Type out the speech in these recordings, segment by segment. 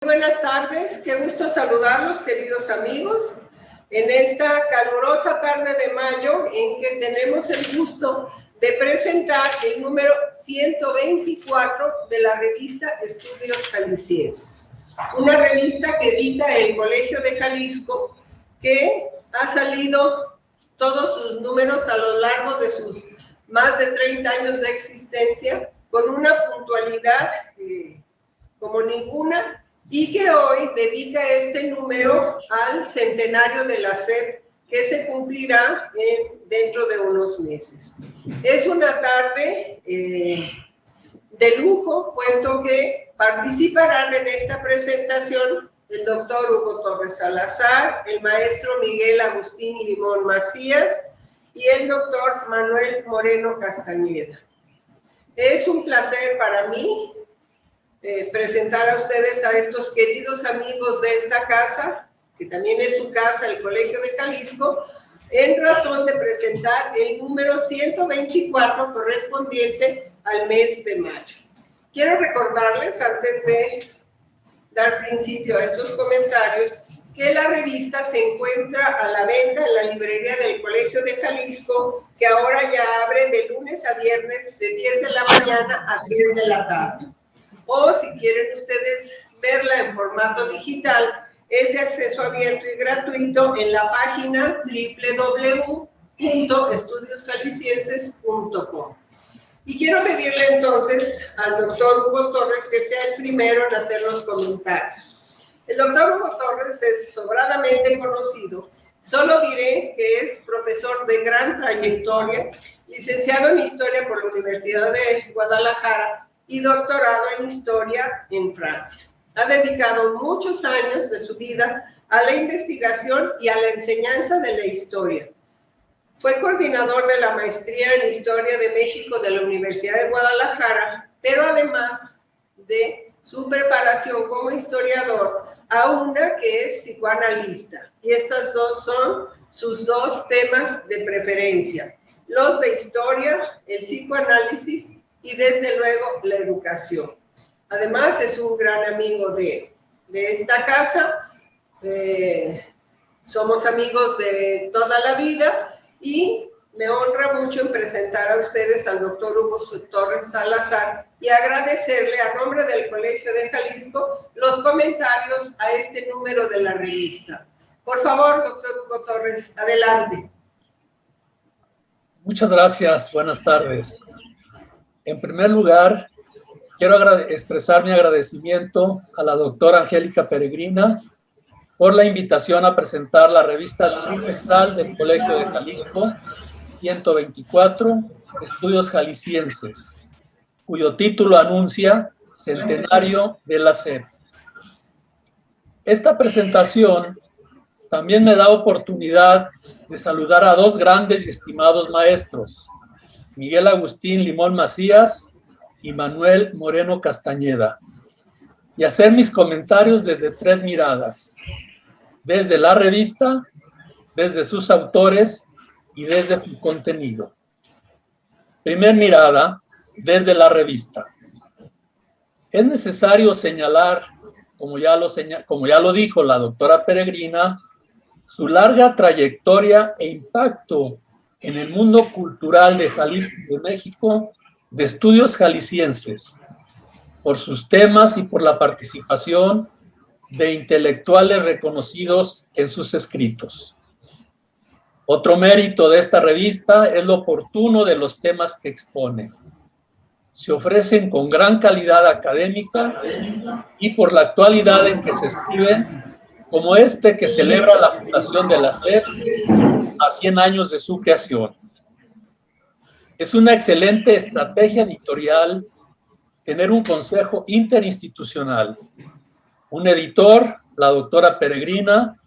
Buenas tardes, qué gusto saludarlos, queridos amigos, en esta calurosa tarde de mayo en que tenemos el gusto de presentar el número 124 de la revista Estudios Jaliscienses, una revista que edita el Colegio de Jalisco, que ha salido todos sus números a lo largo de sus más de 30 años de existencia, con una puntualidad como ninguna, y que hoy dedica este número al centenario de la SEP, que se cumplirá dentro de unos meses. Es una tarde de lujo, puesto que participarán en esta presentación el doctor Hugo Torres Salazar, el maestro Miguel Agustín Limón Macías y el doctor Manuel Moreno Castañeda. Es un placer para mí presentar a ustedes a estos queridos amigos de esta casa, que también es su casa, el Colegio de Jalisco, en razón de presentar el número 124 correspondiente al mes de mayo. Quiero recordarles, antes de dar principio a estos comentarios, que la revista se encuentra a la venta en la librería del Colegio de Jalisco, que ahora ya abre de lunes a viernes de 10 de la mañana a 3 de la tarde. O si quieren ustedes verla en formato digital, es de acceso abierto y gratuito en la página www.estudiosjaliscienses.com. Y quiero pedirle entonces al doctor Hugo Torres que sea el primero en hacer los comentarios. El doctor Hugo Torres es sobradamente conocido. Solo diré que es profesor de gran trayectoria, licenciado en Historia por la Universidad de Guadalajara, y doctorado en Historia en Francia. Ha dedicado muchos años de su vida a la investigación y a la enseñanza de la historia. Fue coordinador de la maestría en Historia de México de la Universidad de Guadalajara, pero además de su preparación como historiador, a una que es psicoanalista. Y estas dos son sus dos temas de preferencia: los de historia, el psicoanálisis y desde luego la educación. Además es un gran amigo de esta casa, somos amigos de toda la vida y me honra mucho en presentar a ustedes al doctor Hugo Torres Salazar y agradecerle a nombre del Colegio de Jalisco los comentarios a este número de la revista. Por favor, doctor Hugo Torres, adelante. Muchas gracias, buenas tardes. En primer lugar, quiero expresar mi agradecimiento a la doctora Angélica Peregrina por la invitación a presentar la revista trimestral del Colegio de Jalisco, 124, Estudios Jaliscienses, cuyo título anuncia Centenario de la SEP. Esta presentación también me da oportunidad de saludar a dos grandes y estimados maestros, Miguel Agustín Limón Macías y Manuel Moreno Castañeda, y hacer mis comentarios desde tres miradas: desde la revista, desde sus autores y desde su contenido. Primer mirada, desde la revista. Es necesario señalar, como ya lo dijo la doctora Peregrina, su larga trayectoria e impacto en el mundo cultural de Jalisco y de México, de Estudios Jaliscienses, por sus temas y por la participación de intelectuales reconocidos en sus escritos. Otro mérito de esta revista es lo oportuno de los temas que expone. Se ofrecen con gran calidad académica y por la actualidad en que se escriben, como este que celebra la fundación de la SEP a 100 años de su creación. Es una excelente estrategia editorial tener un consejo interinstitucional, un editor, la doctora Peregrina,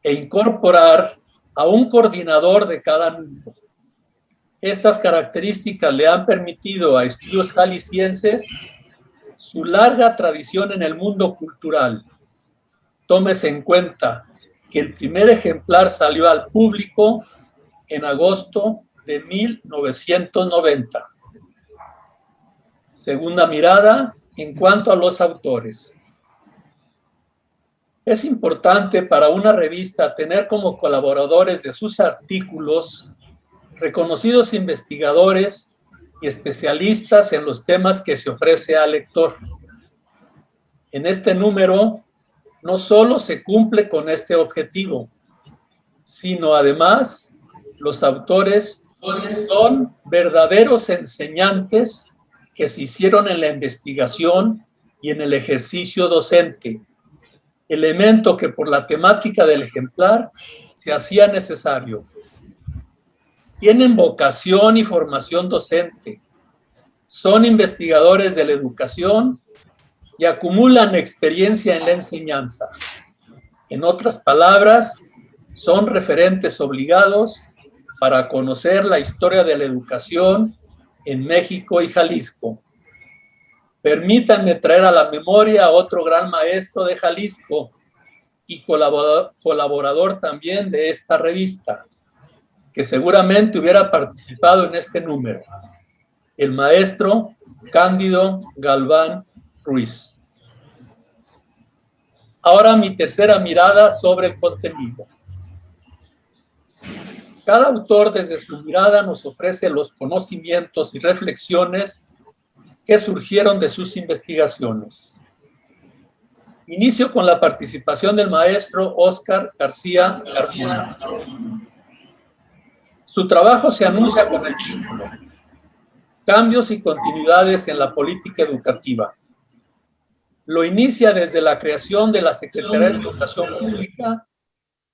e incorporar a un coordinador de cada número. Estas características le han permitido a Estudios Jaliscienses su larga tradición en el mundo cultural. Tómese en cuenta que el primer ejemplar salió al público en agosto de 1990. Segunda mirada, en cuanto a los autores. Es importante para una revista tener como colaboradores de sus artículos reconocidos investigadores y especialistas en los temas que se ofrece al lector. En este número no solo se cumple con este objetivo, sino además los autores son verdaderos enseñantes que se hicieron en la investigación y en el ejercicio docente, elemento que por la temática del ejemplar se hacía necesario. Tienen vocación y formación docente, son investigadores de la educación y acumulan experiencia en la enseñanza. En otras palabras, son referentes obligados para conocer la historia de la educación en México y Jalisco. Permítanme traer a la memoria a otro gran maestro de Jalisco y colaborador también de esta revista, que seguramente hubiera participado en este número, el maestro Cándido Galván Ruiz. Ahora mi tercera mirada sobre el contenido. Cada autor desde su mirada nos ofrece los conocimientos y reflexiones que surgieron de sus investigaciones. Inicio con la participación del maestro Óscar García Carmona. Su trabajo se anuncia con el título Cambios y continuidades en la política educativa. Lo inicia desde la creación de la Secretaría de Educación Pública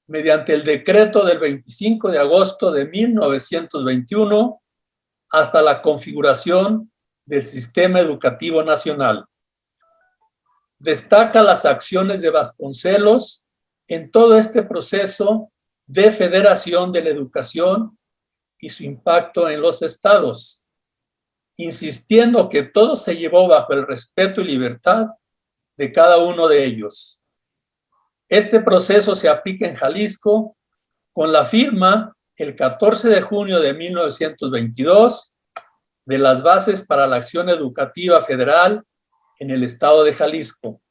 mediante el decreto del 25 de agosto de 1921 hasta la configuración del Sistema Educativo Nacional. Destaca las acciones de Vasconcelos en todo este proceso de federación de la educación y su impacto en los estados, insistiendo que todo se llevó bajo el respeto y libertad de cada uno de ellos. Este proceso se aplica en Jalisco con la firma el 14 de junio de 1922 de las bases para la acción educativa federal en el estado de Jalisco,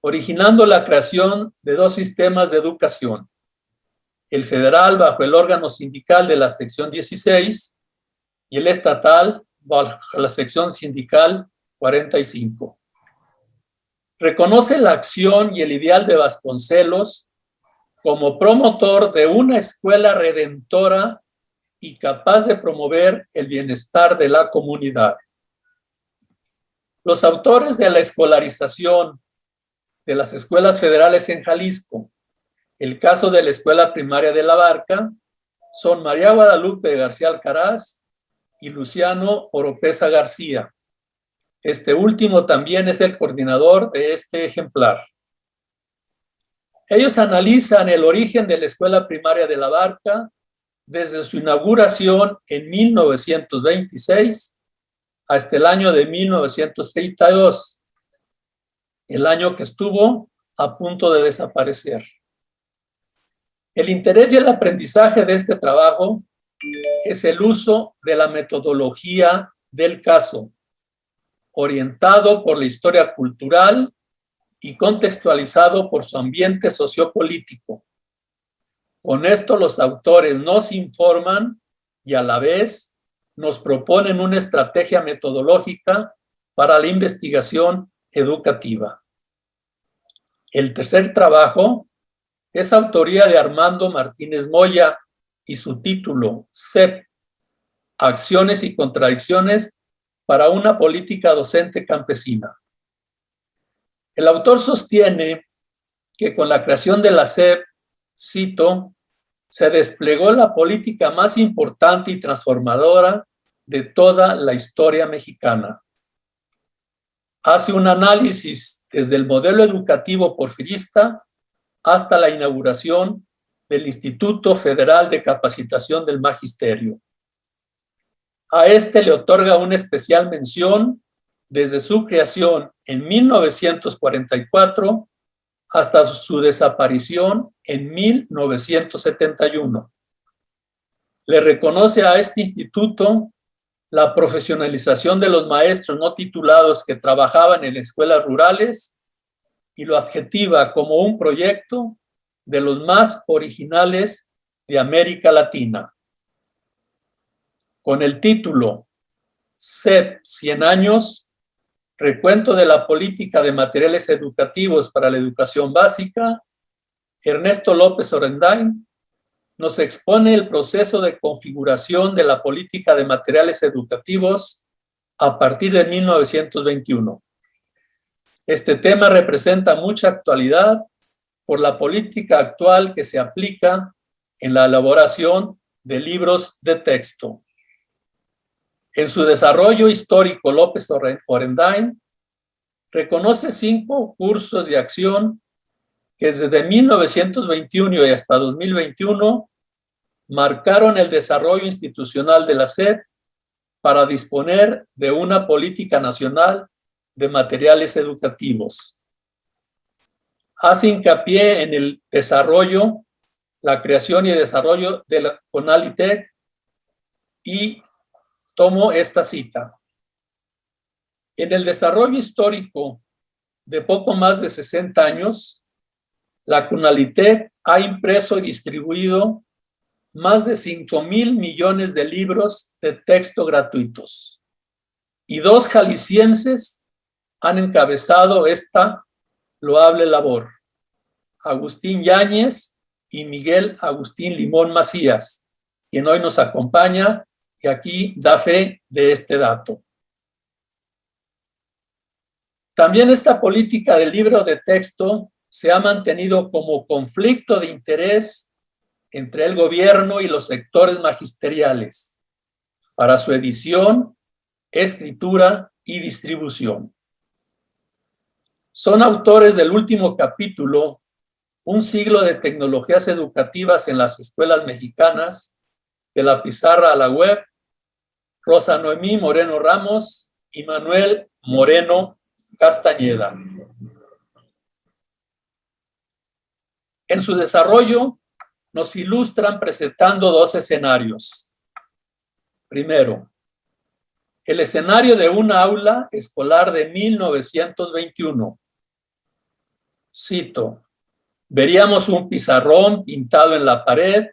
originando la creación de dos sistemas de educación, el federal bajo el órgano sindical de la sección 16 y el estatal bajo la sección sindical 45. Reconoce la acción y el ideal de Vasconcelos como promotor de una escuela redentora y capaz de promover el bienestar de la comunidad. Los autores de la escolarización de las escuelas federales en Jalisco, el caso de la Escuela Primaria de La Barca, son María Guadalupe García Alcaraz y Luciano Oropesa García. Este último también es el coordinador de este ejemplar. Ellos analizan el origen de la Escuela Primaria de La Barca desde su inauguración en 1926 hasta el año de 1932, el año que estuvo a punto de desaparecer. El interés y el aprendizaje de este trabajo es el uso de la metodología del caso, orientado por la historia cultural y contextualizado por su ambiente sociopolítico. Con esto los autores nos informan y a la vez nos proponen una estrategia metodológica para la investigación educativa. El tercer trabajo es autoría de Armando Martínez Moya y su título, CEP, Acciones y Contradicciones para una política docente campesina. El autor sostiene que con la creación de la SEP, cito, se desplegó la política más importante y transformadora de toda la historia mexicana. Hace un análisis desde el modelo educativo porfirista hasta la inauguración del Instituto Federal de Capacitación del Magisterio. A este le otorga una especial mención desde su creación en 1944 hasta su desaparición en 1971. Le reconoce a este instituto la profesionalización de los maestros no titulados que trabajaban en escuelas rurales y lo adjetiva como un proyecto de los más originales de América Latina. Con el título CEP 100 años, recuento de la política de materiales educativos para la educación básica, Ernesto López Orendain nos expone el proceso de configuración de la política de materiales educativos a partir de 1921. Este tema representa mucha actualidad por la política actual que se aplica en la elaboración de libros de texto. En su desarrollo histórico, López Orendain reconoce 5 cursos de acción que desde 1921 y hasta 2021 marcaron el desarrollo institucional de la SEP para disponer de una política nacional de materiales educativos. Hace hincapié en el desarrollo, la creación y el desarrollo de la CONALITEC y tomo esta cita. En el desarrollo histórico de poco más de 60 años, la CONALITEC ha impreso y distribuido más de 5,000 millones de libros de texto gratuitos. Y 2 jaliscienses han encabezado esta loable labor: Agustín Yáñez y Miguel Agustín Limón Macías, quien hoy nos acompaña y aquí da fe de este dato. También esta política del libro de texto se ha mantenido como conflicto de interés entre el gobierno y los sectores magisteriales para su edición, escritura y distribución. Son autores del último capítulo, Un siglo de tecnologías educativas en las escuelas mexicanas, de la pizarra a la web, Rosa Noemí Moreno Ramos y Manuel Moreno Castañeda. En su desarrollo nos ilustran presentando 2 escenarios. Primero, el escenario de una aula escolar de 1921. Cito: veríamos un pizarrón pintado en la pared,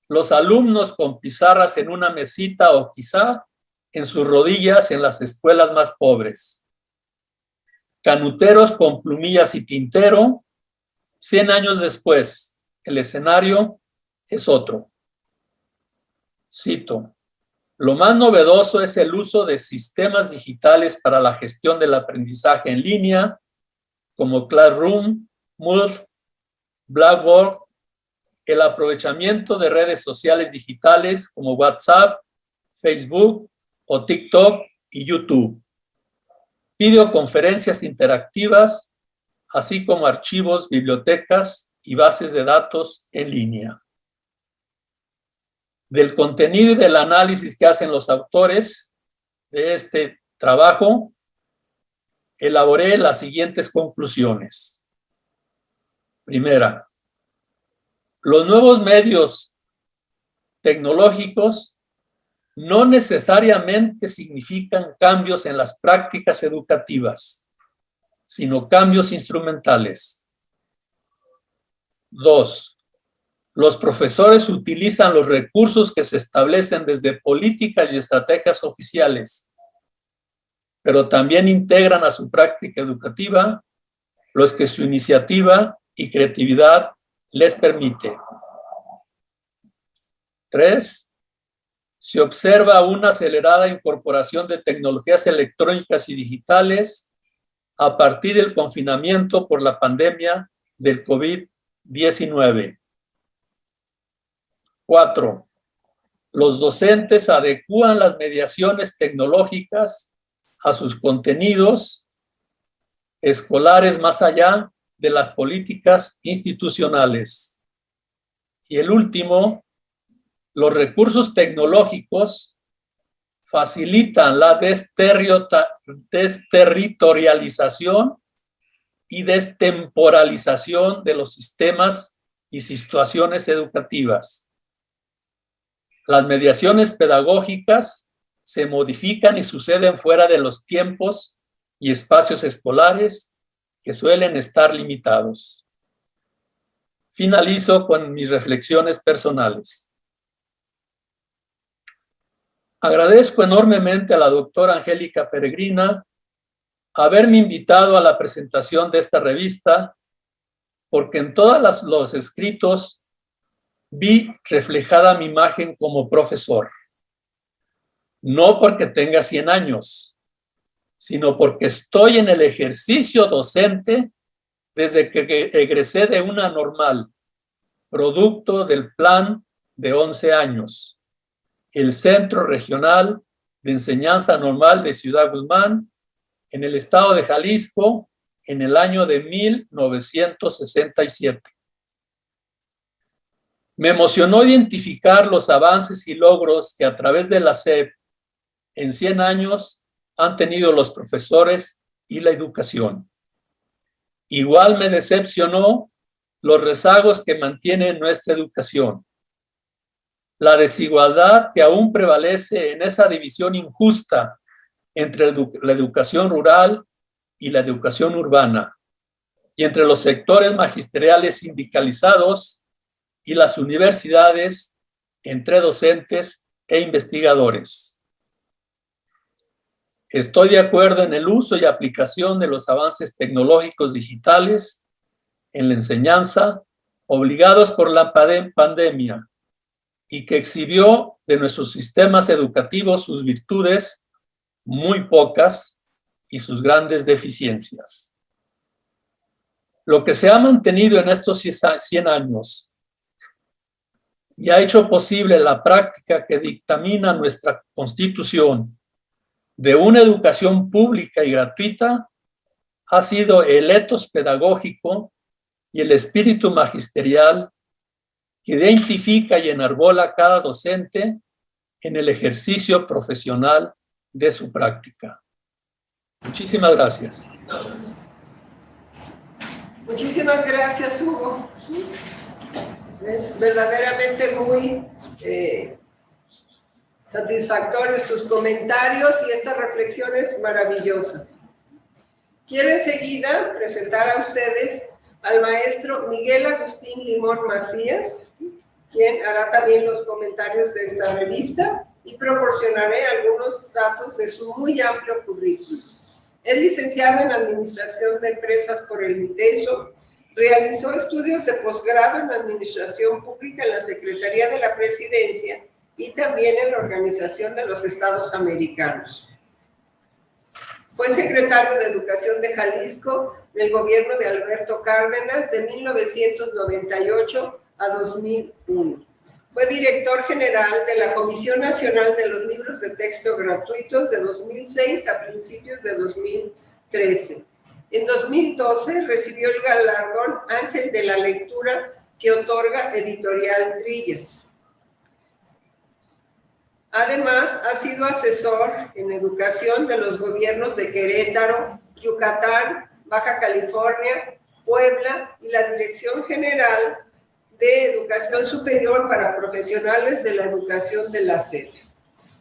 los alumnos con pizarras en una mesita o quizá en sus rodillas en las escuelas más pobres. Canuteros con plumillas y tintero. 100 años después, el escenario es otro. Cito: lo más novedoso es el uso de sistemas digitales para la gestión del aprendizaje en línea, como Classroom, Moodle, Blackboard, el aprovechamiento de redes sociales digitales como WhatsApp, Facebook o TikTok y YouTube, videoconferencias interactivas, así como archivos, bibliotecas y bases de datos en línea. Del contenido y del análisis que hacen los autores de este trabajo, elaboré las siguientes conclusiones. Primera, los nuevos medios tecnológicos no necesariamente significan cambios en las prácticas educativas, sino cambios instrumentales. 2. Los profesores utilizan los recursos que se establecen desde políticas y estrategias oficiales, pero también integran a su práctica educativa los que su iniciativa y creatividad les permite. 3. Se observa una acelerada incorporación de tecnologías electrónicas y digitales a partir del confinamiento por la pandemia del COVID-19. 4. Los docentes adecúan las mediaciones tecnológicas a sus contenidos escolares más allá de las políticas institucionales. Y el último, los recursos tecnológicos facilitan la desterritorialización y destemporalización de los sistemas y situaciones educativas. Las mediaciones pedagógicas se modifican y suceden fuera de los tiempos y espacios escolares que suelen estar limitados. Finalizo con mis reflexiones personales. Agradezco enormemente a la doctora Angélica Peregrina haberme invitado a la presentación de esta revista, porque en todos los escritos vi reflejada mi imagen como profesor. No porque tenga 100 años, sino porque estoy en el ejercicio docente desde que egresé de una normal, producto del plan de 11 años, el Centro Regional de Enseñanza Normal de Ciudad Guzmán, en el estado de Jalisco, en el año de 1967. Me emocionó identificar los avances y logros que a través de la SEP en 100 años han tenido los profesores y la educación. Igual me decepcionó los rezagos que mantiene nuestra educación, la desigualdad que aún prevalece en esa división injusta entre la educación rural y la educación urbana, y entre los sectores magisteriales sindicalizados y las universidades, entre docentes e investigadores. Estoy de acuerdo en el uso y aplicación de los avances tecnológicos digitales en la enseñanza, obligados por la pandemia, y que exhibió de nuestros sistemas educativos sus virtudes, muy pocas, y sus grandes deficiencias. Lo que se ha mantenido en estos 100 años y ha hecho posible la práctica que dictamina nuestra Constitución de una educación pública y gratuita ha sido el etos pedagógico y el espíritu magisterial que identifica y enarbola a cada docente en el ejercicio profesional de su práctica. Muchísimas gracias. Muchísimas gracias, Hugo. Es verdaderamente muy satisfactorios tus comentarios y estas reflexiones maravillosas. Quiero enseguida presentar a ustedes al maestro Miguel Agustín Limón Macías, quien hará también los comentarios de esta revista, y proporcionaré algunos datos de su muy amplio currículum. Es licenciado en Administración de Empresas por el ITESO, realizó estudios de posgrado en Administración Pública en la Secretaría de la Presidencia y también en la Organización de los Estados Americanos. Fue secretario de Educación de Jalisco del gobierno de Alberto Cárdenas de 1998 a 2001. Fue director general de la Comisión Nacional de los Libros de Texto Gratuitos de 2006 a principios de 2013. En 2012 recibió el galardón Ángel de la Lectura que otorga Editorial Trillas. Además, ha sido asesor en educación de los gobiernos de Querétaro, Yucatán, Baja California, Puebla y la Dirección General de Educación Superior para Profesionales de la Educación de la SEP.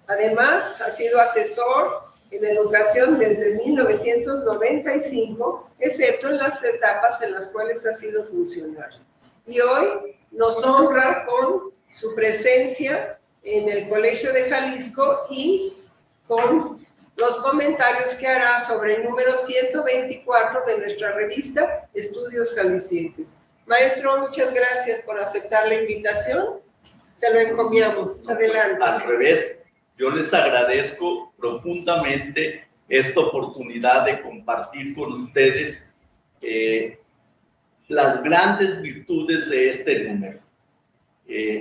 Además, ha sido asesor en educación desde 1995, excepto en las etapas en las cuales ha sido funcionario. Y hoy nos honra con su presencia en el Colegio de Jalisco y con los comentarios que hará sobre el número 124 de nuestra revista Estudios Jaliscienses. Maestro, muchas gracias por aceptar la invitación. Se lo encomiamos. Adelante. Pues, al revés, yo les agradezco profundamente esta oportunidad de compartir con ustedes las grandes virtudes de este número.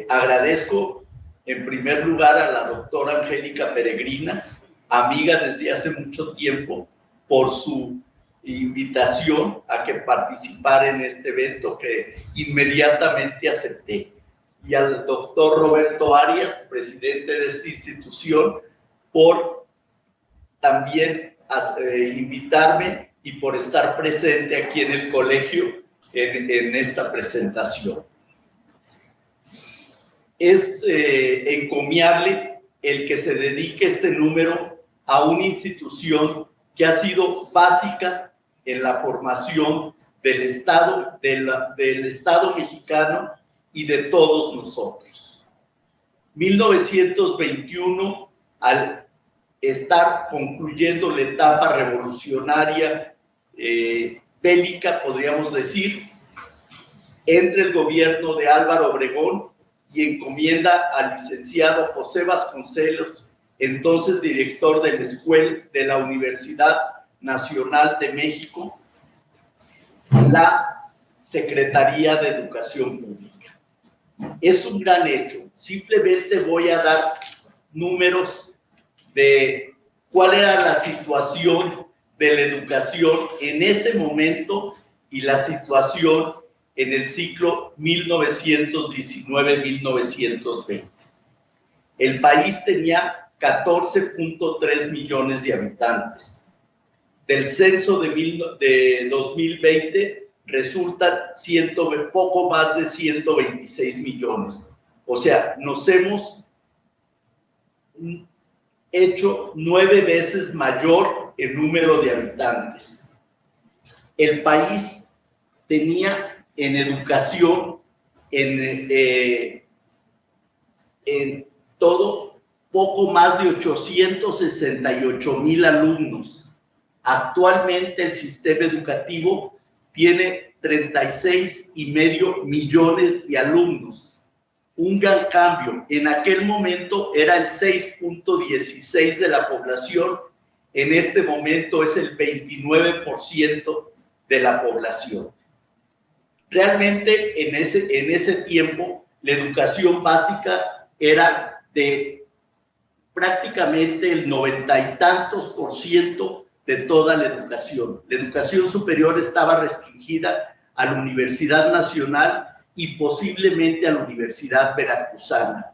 Agradezco en primer lugar a la doctora Angélica Peregrina, amiga desde hace mucho tiempo, por su invitación a que participara en este evento que inmediatamente acepté. Y al doctor Roberto Arias, presidente de esta institución, por también invitarme y por estar presente aquí en el colegio en esta presentación. Es encomiable el que se dedique este número a una institución que ha sido básica en la formación del Estado, del Estado mexicano y de todos nosotros. 1921, al estar concluyendo la etapa revolucionaria bélica, podríamos decir, entre el gobierno de Álvaro Obregón y encomienda al licenciado José Vasconcelos, entonces director de la escuela de la Universidad Nacional de México, la Secretaría de Educación Pública. Es un gran hecho. Simplemente voy a dar números de cuál era la situación de la educación en ese momento y la situación en el ciclo 1919-1920. El país tenía 14.3 millones de habitantes. Del censo de 2020 resultan poco más de 126 millones. O sea, nos hemos hecho 9 veces mayor el número de habitantes. El país tenía en educación, en todo, poco más de 868,000 alumnos. Actualmente el sistema educativo tiene 36,5 millones de alumnos. Un gran cambio. En aquel momento era el 6.16 de la población, en este momento es el 29% de la población. Realmente en ese tiempo la educación básica era de prácticamente el 90 y tantos % de toda la educación. La educación superior estaba restringida a la Universidad Nacional y posiblemente a la Universidad Veracruzana.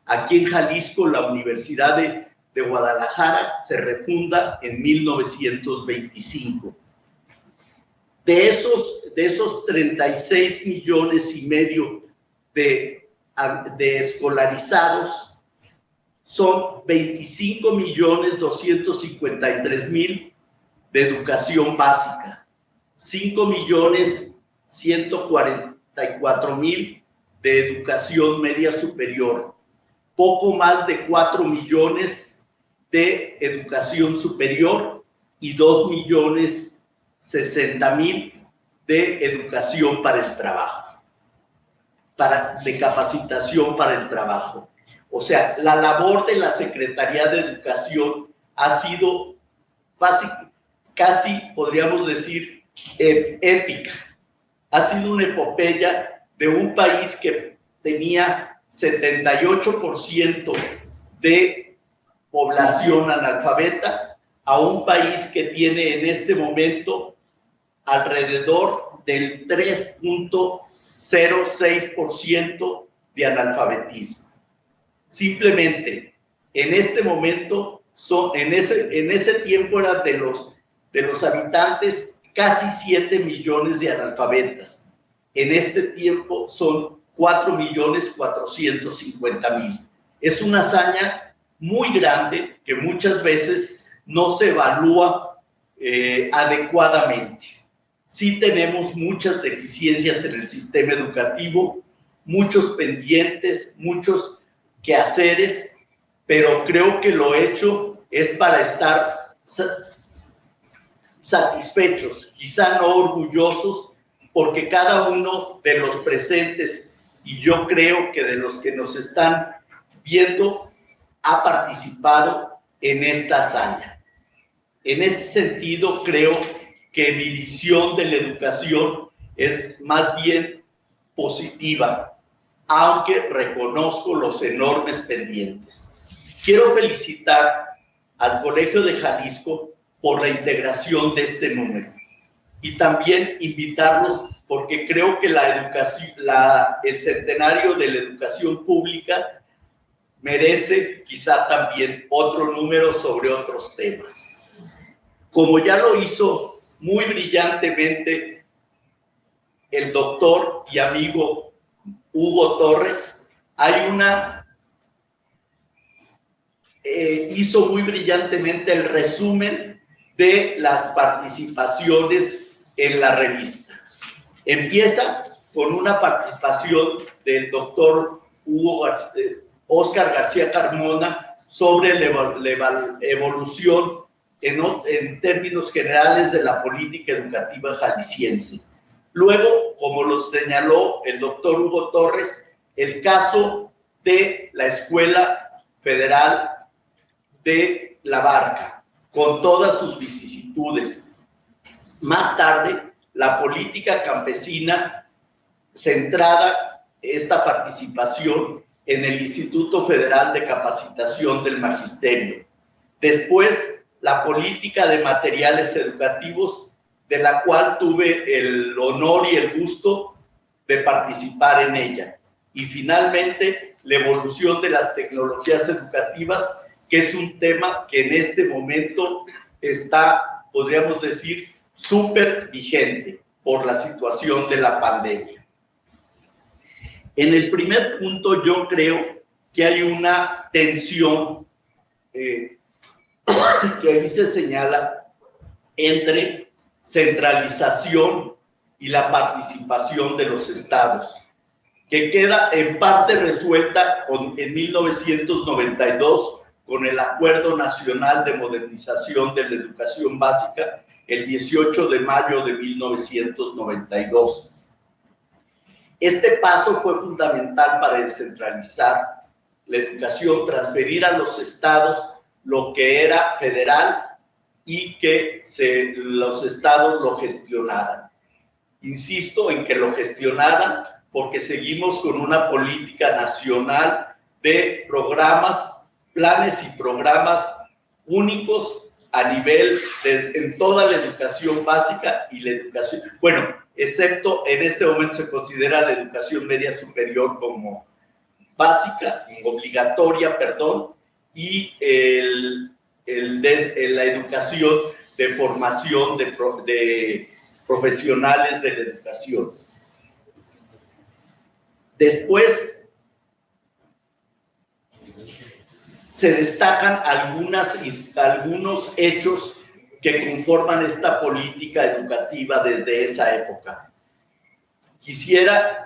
Aquí en Jalisco, la Universidad de Guadalajara se refunda en 1925. De esos 36,5 millones de escolarizados, son 25,253,000 de educación básica, 5,144,000 de educación media superior, poco más de 4 millones de educación superior y 2,060,000 de educación para el trabajo, de capacitación para el trabajo. O sea, la labor de la Secretaría de Educación ha sido casi, podríamos decir, épica. Ha sido una epopeya de un país que tenía 78% de población analfabeta a un país que tiene en este momento alrededor del 3.06% de analfabetismo. Simplemente, en este momento, en ese tiempo eran de los habitantes casi 7 millones de analfabetas. En este tiempo son 4,450,000. Es una hazaña muy grande que muchas veces no se evalúa adecuadamente. Sí tenemos muchas deficiencias en el sistema educativo, muchos pendientes, muchos quehaceres, pero creo que lo hecho es para estar satisfechos, quizá no orgullosos, porque cada uno de los presentes, y yo creo que de los que nos están viendo, ha participado en esta hazaña. En ese sentido, creo que mi visión de la educación es más bien positiva, aunque reconozco los enormes pendientes. Quiero felicitar al Colegio de Jalisco por la integración de este número y también invitarlos, porque creo que el centenario de la educación pública merece quizá también otro número sobre otros temas. Como ya lo hizo muy brillantemente el doctor y amigo Hugo Torres, hizo muy brillantemente el resumen de las participaciones en la revista. Empieza con una participación del doctor Óscar García Carmona sobre la evolución en términos generales de la política educativa jalisciense. Luego, como lo señaló el doctor Hugo Torres, el caso de la Escuela Federal de La Barca, con todas sus vicisitudes. Más tarde, la política campesina centrada esta participación en el Instituto Federal de Capacitación del Magisterio. Después, la política de materiales educativos, de la cual tuve el honor y el gusto de participar en ella. Y finalmente, la evolución de las tecnologías educativas, que es un tema que en este momento está, podríamos decir, súper vigente por la situación de la pandemia. En el primer punto yo creo que hay una tensión que ahí se señala entre centralización y la participación de los estados, que queda en parte resuelta en 1992 con el Acuerdo Nacional de Modernización de la Educación Básica, el 18 de mayo de 1992. Este paso fue fundamental para descentralizar la educación, transferir a los estados lo que era federal y que los estados lo gestionaran. Insisto en que lo gestionaran porque seguimos con una política nacional de programas, planes y programas únicos a nivel en toda la educación básica y la educación, bueno, excepto en este momento se considera la educación media superior como básica, obligatoria, perdón, y la educación de formación de profesionales de la educación. Después se destacan algunos hechos que conforman esta política educativa desde esa época.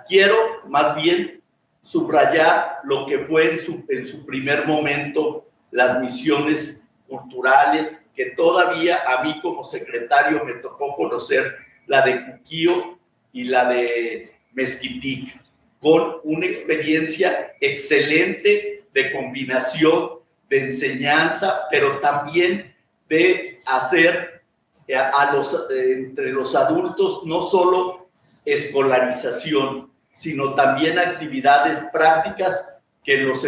Quiero más bien subrayar lo que fue en su primer momento las misiones culturales, que todavía a mí como secretario me tocó conocer la de Cuquío y la de Mezquitic, con una experiencia excelente de combinación de enseñanza, pero también de hacer entre los adultos no solo escolarización, sino también actividades prácticas que los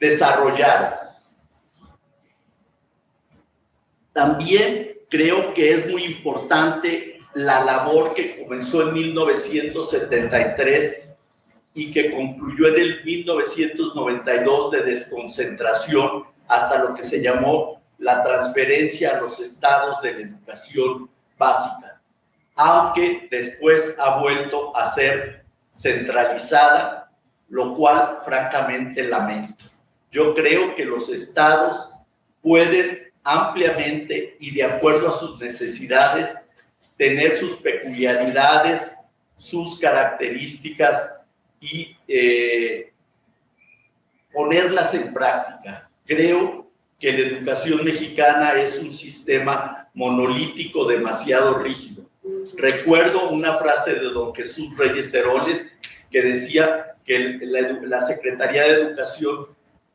desarrollaron. También creo que es muy importante la labor que comenzó en 1973 y que concluyó en el 1992 de desconcentración hasta lo que se llamó la transferencia a los estados de la educación básica, aunque después ha vuelto a ser centralizada, lo cual francamente lamento. Yo creo que los estados pueden ampliamente y de acuerdo a sus necesidades tener sus peculiaridades, sus características y ponerlas en práctica. Creo que la educación mexicana es un sistema monolítico demasiado rígido. Recuerdo una frase de don Jesús Reyes Heroles que decía que la Secretaría de Educación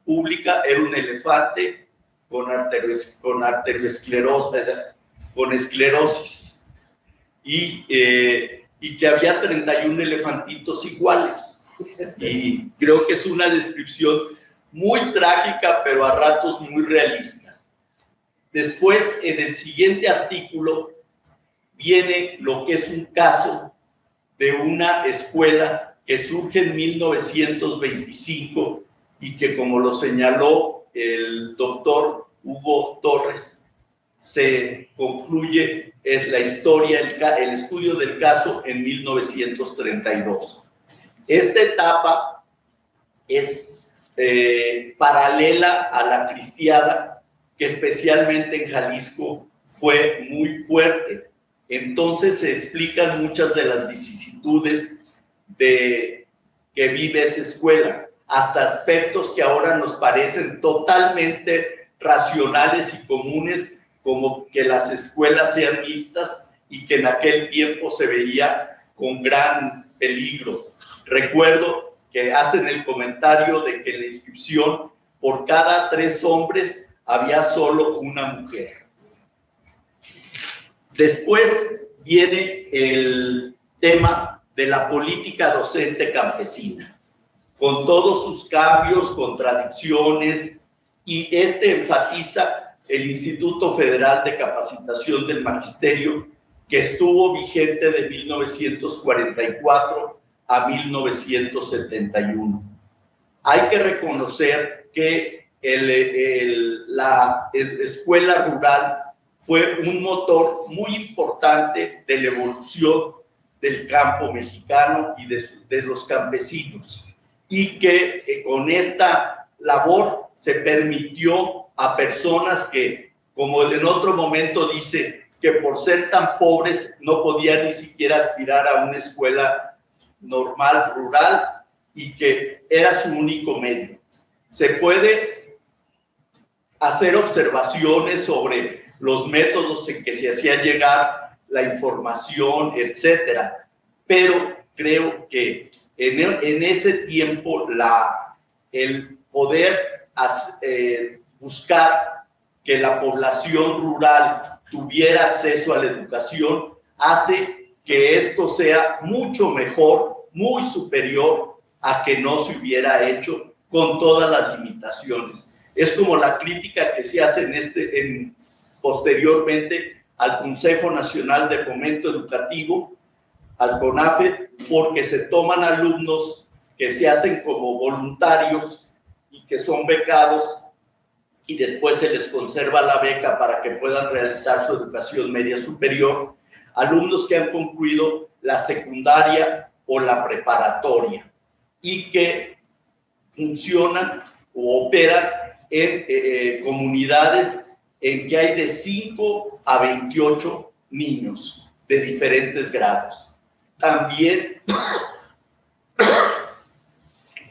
Pública era un elefante con esclerosis y que había 31 elefantitos iguales. Y creo que es una descripción muy trágica, pero a ratos muy realista. Después, en el siguiente artículo, viene lo que es un caso de una escuela que surge en 1925 y que, como lo señaló el doctor Hugo Torres, se concluye, es la historia, el estudio del caso en 1932. Esta etapa es paralela a la cristiada, que especialmente en Jalisco fue muy fuerte. Entonces se explican muchas de las vicisitudes que vive esa escuela, hasta aspectos que ahora nos parecen totalmente racionales y comunes, como que las escuelas sean mixtas y que en aquel tiempo se veía con gran peligro. Recuerdo que hacen el comentario de que en la inscripción por cada 3 hombres había solo una mujer. Después viene el tema de la política docente campesina, con todos sus cambios, contradicciones, y enfatiza el Instituto Federal de Capacitación del Magisterio, que estuvo vigente de 1944 a 1971. Hay que reconocer que la escuela rural fue un motor muy importante de la evolución del campo mexicano y de los campesinos, y que con esta labor se permitió a personas que, como en otro momento dice, que por ser tan pobres no podían ni siquiera aspirar a una escuela normal rural y que era su único medio. Se puede hacer observaciones sobre los métodos en que se hacía llegar la información, etcétera, pero creo que en ese tiempo el poder buscar que la población rural tuviera acceso a la educación hace que esto sea mucho mejor, muy superior a que no se hubiera hecho con todas las limitaciones. Es como la crítica que se hace posteriormente al Consejo Nacional de Fomento Educativo, al CONAFE, porque se toman alumnos que se hacen como voluntarios y que son becados, y después se les conserva la beca para que puedan realizar su educación media superior, alumnos que han concluido la secundaria o la preparatoria y que funcionan o operan en comunidades en que hay de 5 a 28 niños de diferentes grados. También,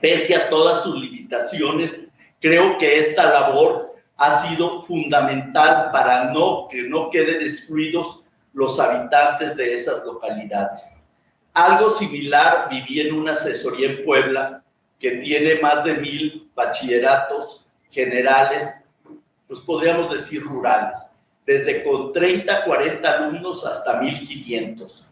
pese a todas sus limitaciones, creo que esta labor ha sido fundamental para que no queden excluidos los habitantes de esas localidades. Algo similar viví en una asesoría en Puebla que tiene más de 1000 bachilleratos generales, pues podríamos decir rurales, desde con 30, 40 alumnos hasta 1500,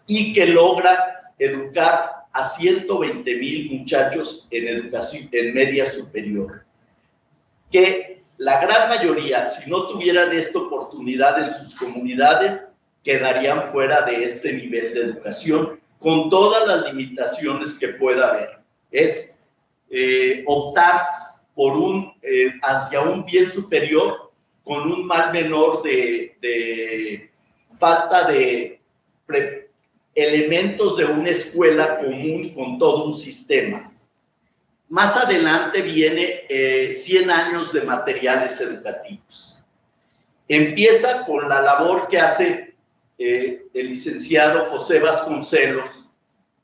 y que logra educar a 120,000 muchachos en educación en media superior, que la gran mayoría, si no tuvieran esta oportunidad en sus comunidades, quedarían fuera de este nivel de educación, con todas las limitaciones que pueda haber. Es optar por hacia un bien superior con un mal menor de falta de elementos de una escuela común con todo un sistema. Más adelante viene 100 años de materiales educativos. Empieza con la labor que hace el licenciado José Vasconcelos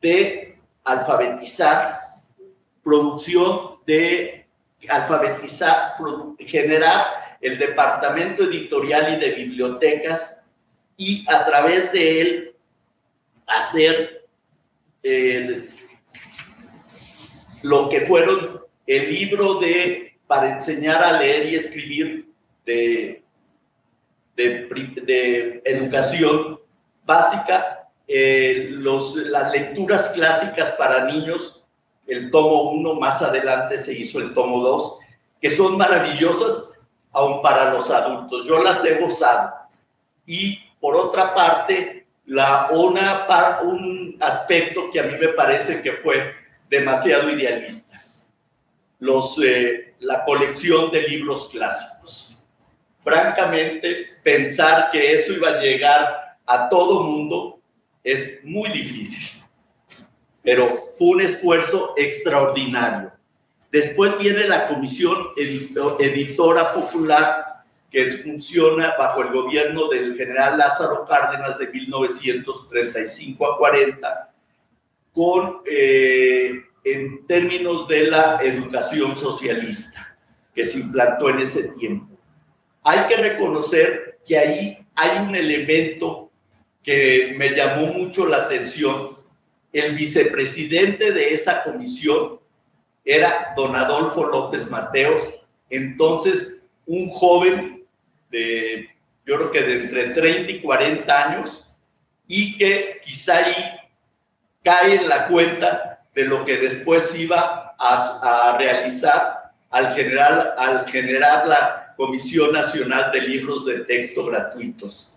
de alfabetizar, generar el departamento editorial y de bibliotecas, y a través de él hacer lo que fueron el libro para enseñar a leer y escribir de educación básica, las lecturas clásicas para niños, el tomo 1, más adelante se hizo el tomo 2, que son maravillosas aún para los adultos. Yo las he gozado. Y por otra parte, un aspecto que a mí me parece que fue demasiado idealista, la colección de libros clásicos. Francamente, pensar que eso iba a llegar a todo mundo es muy difícil, pero fue un esfuerzo extraordinario. Después viene la Comisión Editora Popular, que funciona bajo el gobierno del general Lázaro Cárdenas de 1935 a 40, en términos de la educación socialista que se implantó en ese tiempo. Hay que reconocer que ahí hay un elemento que me llamó mucho la atención. El vicepresidente de esa comisión era don Adolfo López Mateos, entonces un joven de, yo creo que de entre 30 y 40 años, y que quizá ahí cae en la cuenta de lo que después iba a realizar al generar la Comisión Nacional de Libros de Texto Gratuitos.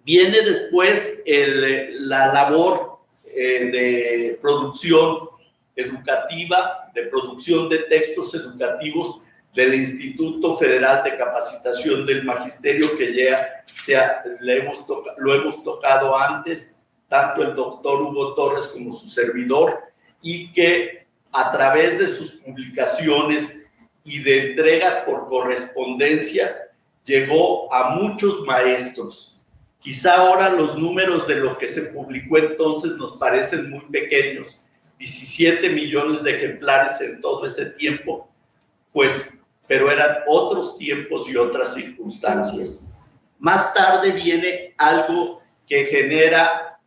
Viene después la labor de producción educativa, de producción de textos educativos del Instituto Federal de Capacitación del Magisterio, que ya lo hemos tocado antes, tanto el doctor Hugo Torres como su servidor, y que a través de sus publicaciones y de entregas por correspondencia llegó a muchos maestros. Quizá ahora los números de lo que se publicó entonces nos parecen muy pequeños, 17 millones de ejemplares en todo ese tiempo, pues, pero eran otros tiempos y otras circunstancias. Más tarde viene algo que genera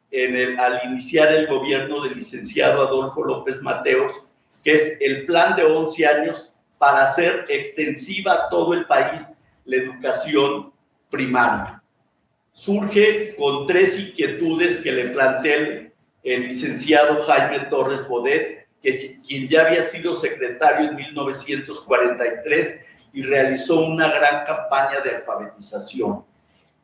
al iniciar el gobierno del licenciado Adolfo López Mateos, que es el plan de 11 años para hacer extensiva a todo el país la educación primaria. Surge con 3 inquietudes que le plantea el licenciado Jaime Torres Bodet, quien ya había sido secretario en 1943 y realizó una gran campaña de alfabetización.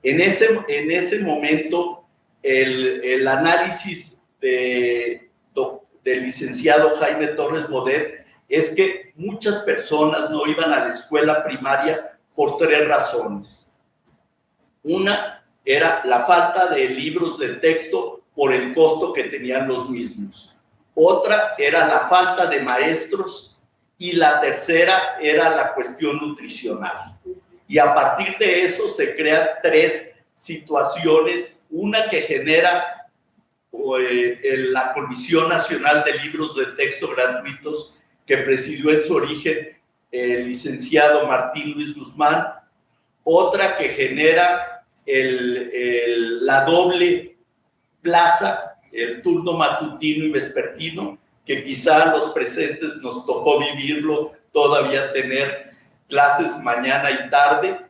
En ese momento, el análisis del licenciado Jaime Torres Bodet es que muchas personas no iban a la escuela primaria por 3 razones. Una era la falta de libros de texto por el costo que tenían los mismos. Otra era la falta de maestros y la tercera era la cuestión nutricional. Y a partir de eso se crean 3 situaciones, una que genera la Comisión Nacional de Libros de Texto Gratuitos, que presidió en su origen el licenciado Martín Luis Guzmán, otra que genera la doble plaza, el turno matutino y vespertino, que quizá a los presentes nos tocó vivirlo, todavía tener clases mañana y tarde,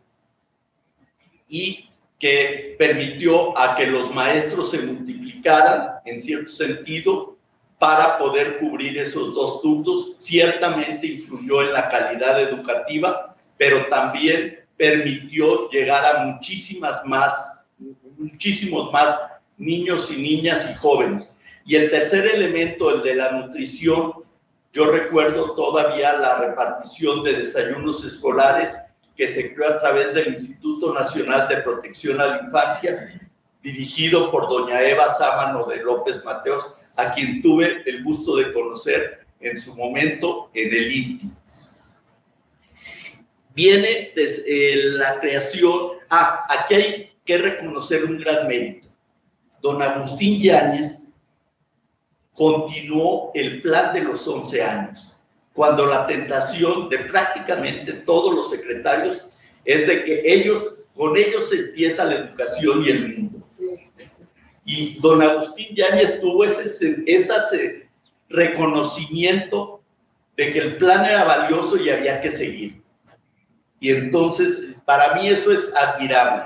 y que permitió a que los maestros se multiplicaran en cierto sentido para poder cubrir esos 2 turnos. Ciertamente influyó en la calidad educativa, pero también permitió llegar a muchísimos más niños y niñas y jóvenes. Y el tercer elemento, el de la nutrición, yo recuerdo todavía la repartición de desayunos escolares que se creó a través del Instituto Nacional de Protección a la Infancia, dirigido por doña Eva Sámano de López Mateos, a quien tuve el gusto de conocer en su momento en el INPI. Viene la creación, aquí hay que reconocer un gran mérito. Don Agustín Yáñez continuó el plan de los 11 años, cuando la tentación de prácticamente todos los secretarios es de que con ellos se empieza la educación y el mundo. Y don Agustín Yáñez tuvo ese reconocimiento de que el plan era valioso y había que seguir. Y entonces, para mí eso es admirable.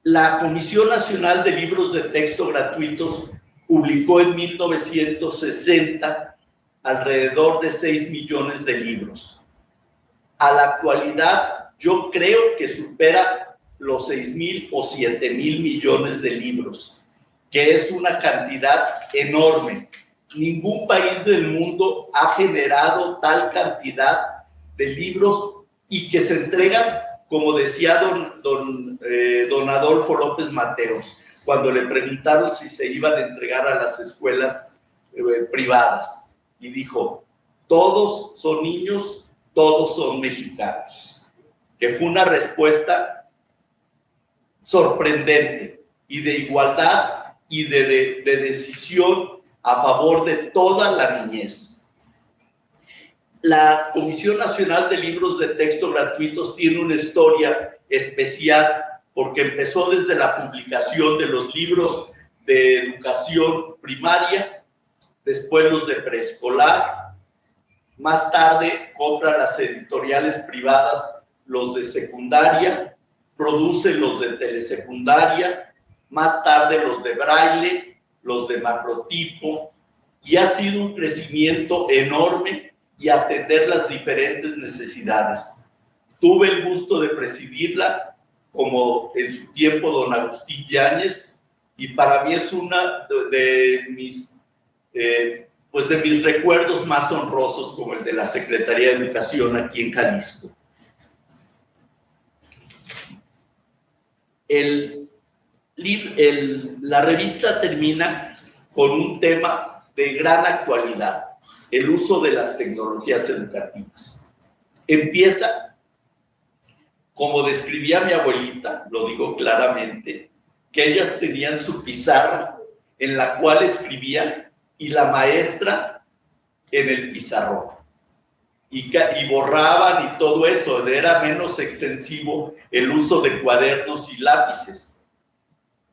La Comisión Nacional de Libros de Texto Gratuitos publicó en 1960 alrededor de 6 millones de libros. A la actualidad, yo creo que supera los 6,000 o 7,000 millones de libros, que es una cantidad enorme. Ningún país del mundo ha generado tal cantidad de libros y que se entregan, como decía don Adolfo López Mateos, cuando le preguntaron si se iban a entregar a las escuelas privadas. Y dijo, todos son niños, todos son mexicanos. Que fue una respuesta sorprendente y de igualdad y de decisión a favor de toda la niñez. La Comisión Nacional de Libros de Texto Gratuitos tiene una historia especial porque empezó desde la publicación de los libros de educación primaria, después los de preescolar, más tarde compra las editoriales privadas los de secundaria, produce los de telesecundaria, más tarde los de braille, los de macrotipo, y ha sido un crecimiento enorme y atender las diferentes necesidades. Tuve el gusto de presidirla, como en su tiempo don Agustín Yáñez, y para mí es una de mis recuerdos más honrosos, como el de la Secretaría de Educación aquí en Jalisco. La revista termina con un tema de gran actualidad, el uso de las tecnologías educativas. Empieza, como describía mi abuelita, lo digo claramente, que ellas tenían su pizarra en la cual escribían y la maestra en el pizarrón. Y borraban y todo eso, era menos extensivo el uso de cuadernos y lápices.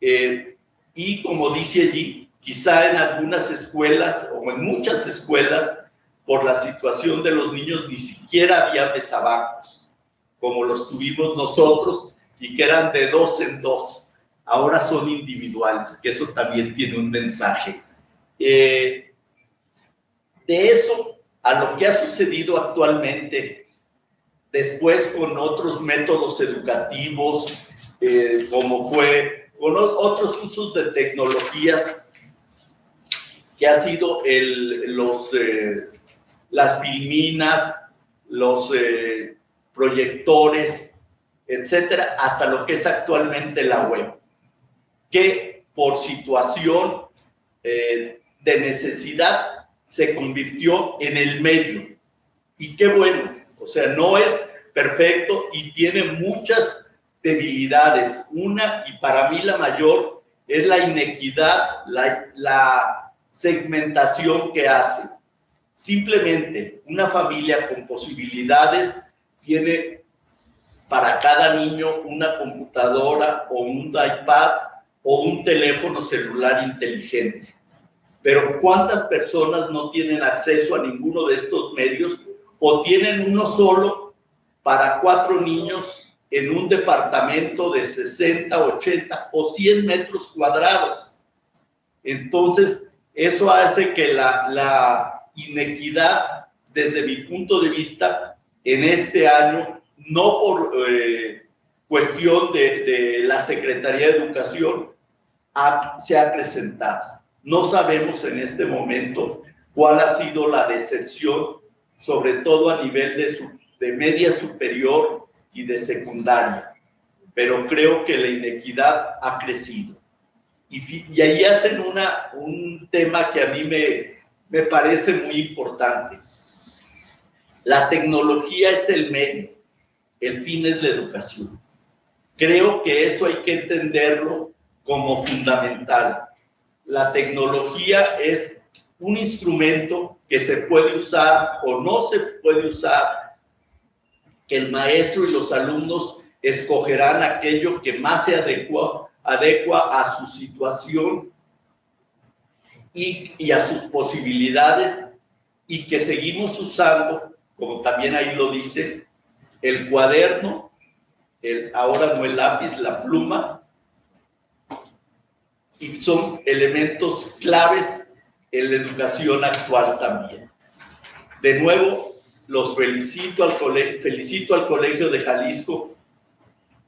Y como dice allí, quizá en algunas escuelas o en muchas escuelas, por la situación de los niños, ni siquiera había mesabancos, como los tuvimos nosotros, y que eran de 2 en 2. Ahora son individuales, que eso también tiene un mensaje. De eso a lo que ha sucedido actualmente, después con otros métodos educativos, como fue con otros usos de tecnologías, que ha sido las filminas, los proyectores, etcétera, hasta lo que es actualmente la web, que por situación de necesidad se convirtió en el medio. Y qué bueno, o sea, no es perfecto y tiene muchas debilidades. Una, y para mí la mayor, es la inequidad, la segmentación que hace. Simplemente una familia con posibilidades tiene para cada niño una computadora o un iPad o un teléfono celular inteligente. Pero ¿cuántas personas no tienen acceso a ninguno de estos medios o tienen uno solo para 4 niños en un departamento de 60, 80 o 100 metros cuadrados? Entonces, eso hace que la inequidad, desde mi punto de vista, en este año, no por cuestión de la Secretaría de Educación, se ha acrecentado. No sabemos en este momento cuál ha sido la deserción, sobre todo a nivel de media superior y de secundaria, pero creo que la inequidad ha crecido. Y ahí hacen un tema que a mí me parece muy importante. La tecnología es el medio, el fin es la educación. Creo que eso hay que entenderlo como fundamental. La tecnología es un instrumento que se puede usar o no se puede usar, que el maestro y los alumnos escogerán aquello que más se adecua a su situación y a sus posibilidades, y que seguimos usando, como también ahí lo dice, el cuaderno, ahora no el lápiz, la pluma, y son elementos claves en la educación actual también. De nuevo, los felicito al Colegio de Jalisco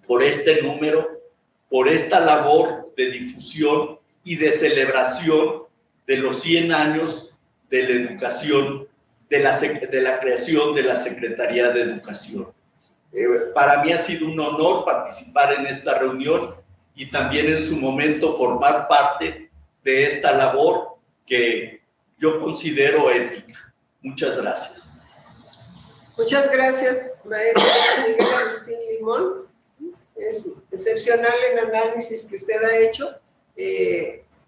por este número, por esta labor de difusión y de celebración de los 100 años de la educación, de la creación de la Secretaría de Educación. Para mí ha sido un honor participar en esta reunión y también en su momento formar parte de esta labor que yo considero ética. Muchas gracias. Muchas gracias, maestro Miguel Agustín Limón. Es excepcional el análisis que usted ha hecho,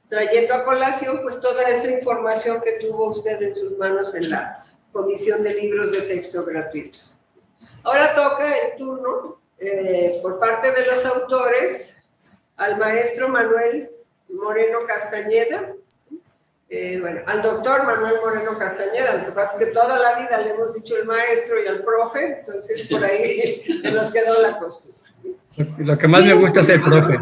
trayendo a colación pues toda esta información que tuvo usted en sus manos en la Comisión de Libros de Texto Gratuitos. Ahora toca el turno, por parte de los autores, al maestro Manuel Moreno Castañeda, al doctor Manuel Moreno Castañeda. Lo que pasa es que toda la vida le hemos dicho el maestro y al profe, entonces por ahí se nos quedó la costumbre. Lo que más me gusta es el profe.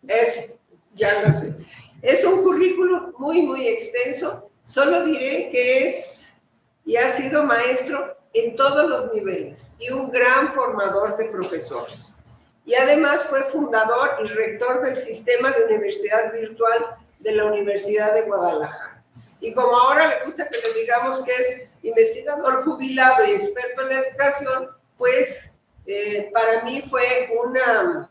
Eso, ya lo sé. Es un currículum muy, muy extenso. Solo diré que es y ha sido maestro en todos los niveles y un gran formador de profesores. Y además fue fundador y rector del sistema de universidad virtual de la Universidad de Guadalajara. Y como ahora le gusta que le digamos que es investigador jubilado y experto en educación, pues para mí fue una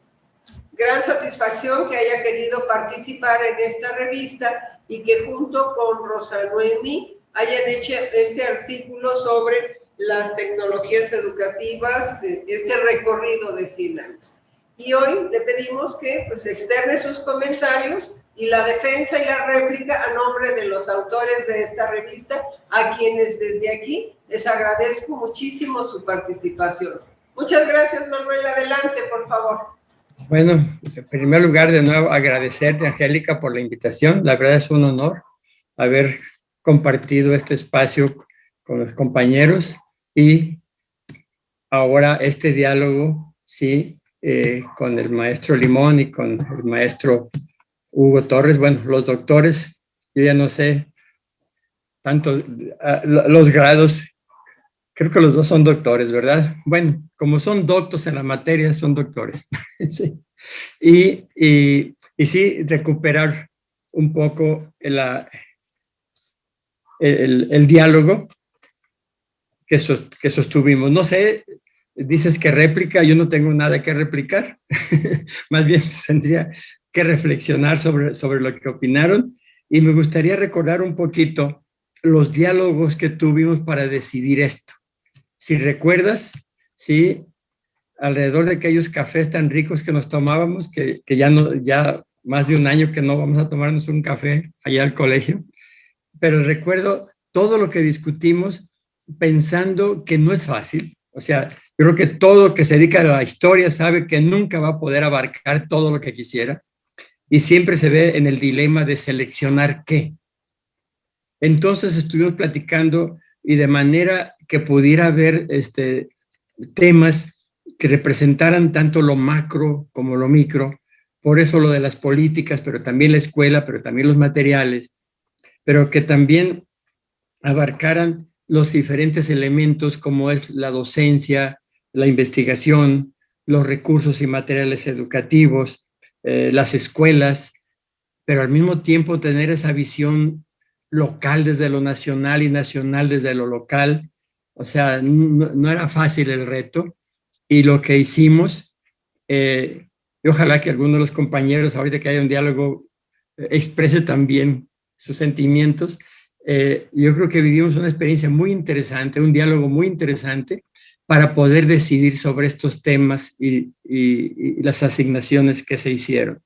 gran satisfacción que haya querido participar en esta revista y que junto con Rosa Noemí hayan hecho este artículo sobre las tecnologías educativas, este recorrido de 100 años. Y hoy le pedimos que pues, externe sus comentarios y la defensa y la réplica a nombre de los autores de esta revista, a quienes desde aquí les agradezco muchísimo su participación. Muchas gracias, Manuel. Adelante, por favor. Bueno, en primer lugar, de nuevo, agradecerte, Angélica, por la invitación. La verdad es un honor haber compartido este espacio con los compañeros y ahora este diálogo, sí, con el maestro Limón y con el maestro Hugo Torres. Bueno, los doctores, yo ya no sé tantos, los grados, creo que los dos son doctores, ¿verdad? Bueno, como son doctos en la materia, son doctores. Sí. Y sí, recuperar un poco el diálogo que sostuvimos. No sé, dices que réplica, yo no tengo nada que replicar. Más bien tendría que reflexionar sobre lo que opinaron. Y me gustaría recordar un poquito los diálogos que tuvimos para decidir esto. Si recuerdas, sí, alrededor de aquellos cafés tan ricos que nos tomábamos, que ya más de un año que no vamos a tomarnos un café allá al colegio, pero recuerdo todo lo que discutimos pensando que no es fácil. O sea, yo creo que todo el que se dedica a la historia sabe que nunca va a poder abarcar todo lo que quisiera y siempre se ve en el dilema de seleccionar qué. Entonces estuvimos platicando y de manera que pudiera haber temas que representaran tanto lo macro como lo micro, por eso lo de las políticas, pero también la escuela, pero también los materiales, pero que también abarcaran los diferentes elementos como es la docencia, la investigación, los recursos y materiales educativos, las escuelas, pero al mismo tiempo tener esa visión local desde lo nacional y nacional desde lo local. O sea, no era fácil el reto. Y lo que hicimos, y ojalá que alguno de los compañeros, ahorita que haya un diálogo, exprese también sus sentimientos. Yo creo que vivimos una experiencia muy interesante, un diálogo muy interesante para poder decidir sobre estos temas y las asignaciones que se hicieron.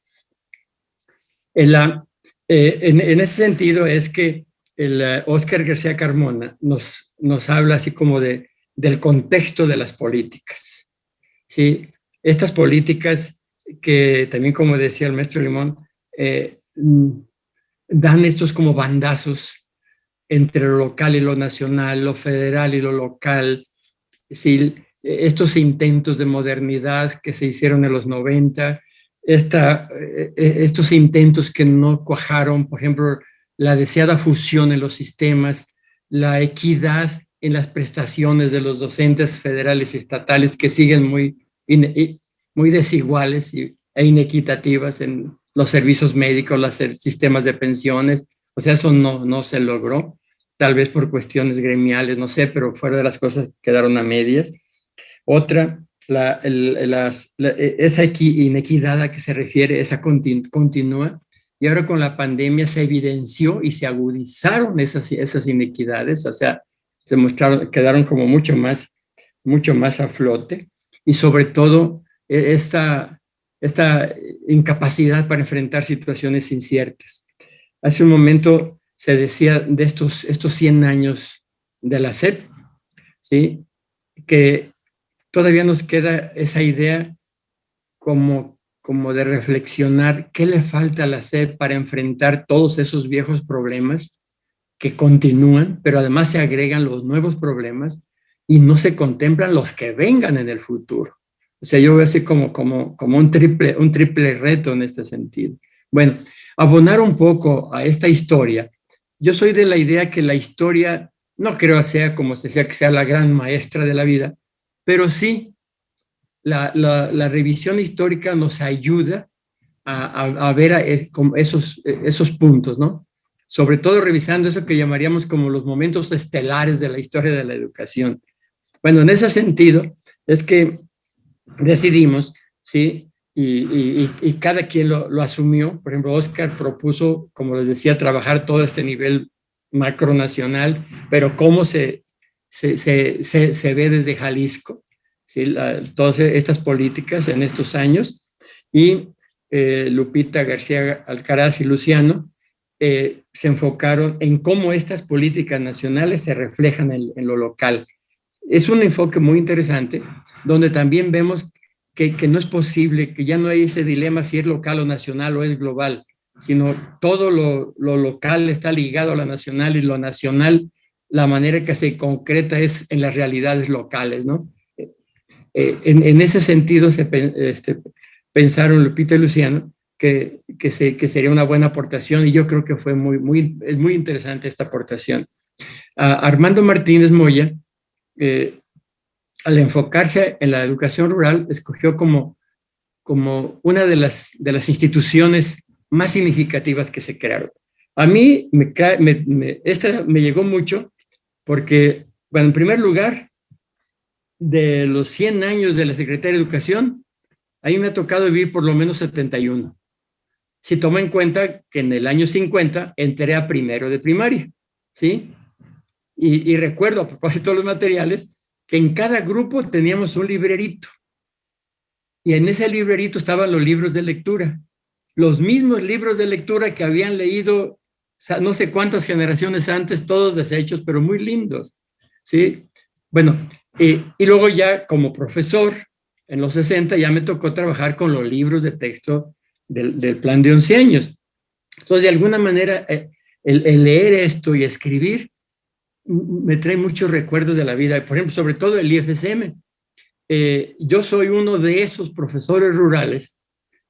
En ese sentido es que el Óscar García Carmona nos habla así como del contexto de las políticas. ¿Sí? Estas políticas que también, como decía el maestro Limón, dan estos como bandazos entre lo local y lo nacional, lo federal y lo local. ¿Sí? Estos intentos de modernidad que se hicieron en los 90, estos intentos que no cuajaron, por ejemplo, la deseada fusión en los sistemas, la equidad en las prestaciones de los docentes federales y estatales que siguen muy desiguales e inequitativas en los servicios médicos, los sistemas de pensiones. O sea, eso no se logró, tal vez por cuestiones gremiales, no sé, pero fuera de las cosas quedaron a medias. Otra, esa inequidad a que se refiere, esa continúa, y ahora con la pandemia se evidenció y se agudizaron esas inequidades, o sea, se mostraron, quedaron como mucho más a flote, y sobre todo esta incapacidad para enfrentar situaciones inciertas. Hace un momento se decía de estos 100 años de la SEP, ¿sí? Que todavía nos queda esa idea como de reflexionar qué le falta a la SEP para enfrentar todos esos viejos problemas que continúan, pero además se agregan los nuevos problemas y no se contemplan los que vengan en el futuro. O sea, yo veo así como un triple reto en este sentido. Bueno, abonar un poco a esta historia. Yo soy de la idea que la historia no creo sea, como se decía, que sea la gran maestra de la vida, pero sí la revisión histórica nos ayuda a ver esos puntos, ¿no? Sobre todo revisando eso que llamaríamos como los momentos estelares de la historia de la educación. Bueno, en ese sentido es que decidimos, ¿sí? Y cada quien lo asumió. Por ejemplo, Oscar propuso, como les decía, trabajar todo este nivel macronacional, pero cómo se ve desde Jalisco, ¿sí? Todas estas políticas en estos años. Y Lupita García Alcaraz y Luciano se enfocaron en cómo estas políticas nacionales se reflejan en lo local. Es un enfoque muy interesante, donde también vemos que no es posible, que ya no hay ese dilema si es local o nacional o es global, sino todo lo local está ligado a lo nacional, y lo nacional, la manera que se concreta es en las realidades locales, ¿no? En ese sentido pensaron Lupita y Luciano que sería una buena aportación, y yo creo que fue es muy interesante esta aportación. Armando Martínez Moya, al enfocarse en la educación rural, escogió como una de las instituciones más significativas que se crearon. A mí esta me llegó mucho porque, bueno, en primer lugar, de los 100 años de la Secretaría de Educación, a mí me ha tocado vivir por lo menos 71. Si toma en cuenta que en el año 50 entré a primero de primaria, ¿sí? Y recuerdo, a propósito de los materiales, que en cada grupo teníamos un librerito. Y en ese librerito estaban los libros de lectura. Los mismos libros de lectura que habían leído no sé cuántas generaciones antes, todos deshechos, pero muy lindos, ¿sí? Bueno, y luego ya como profesor, en los 60 ya me tocó trabajar con los libros de texto del plan de 11 años. Entonces, de alguna manera, el leer esto y escribir me trae muchos recuerdos de la vida, por ejemplo, sobre todo el IFSM. Yo soy uno de esos profesores rurales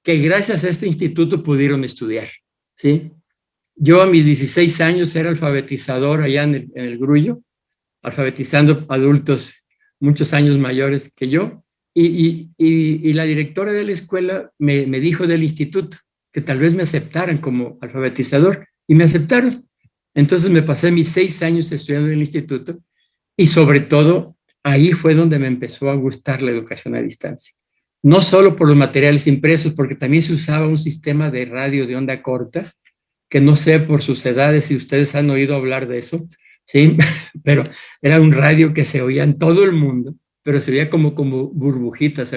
que gracias a este instituto pudieron estudiar, ¿sí? Yo a mis 16 años era alfabetizador allá en el Grullo, alfabetizando adultos muchos años mayores que yo, y la directora de la escuela me dijo del instituto que tal vez me aceptaran como alfabetizador, y me aceptaron. Entonces me pasé mis 6 años estudiando en el instituto, y sobre todo ahí fue donde me empezó a gustar la educación a distancia. No solo por los materiales impresos, porque también se usaba un sistema de radio de onda corta, que no sé por sus edades si ustedes han oído hablar de eso, ¿sí? Pero era un radio que se oía en todo el mundo, pero se oía como burbujitas,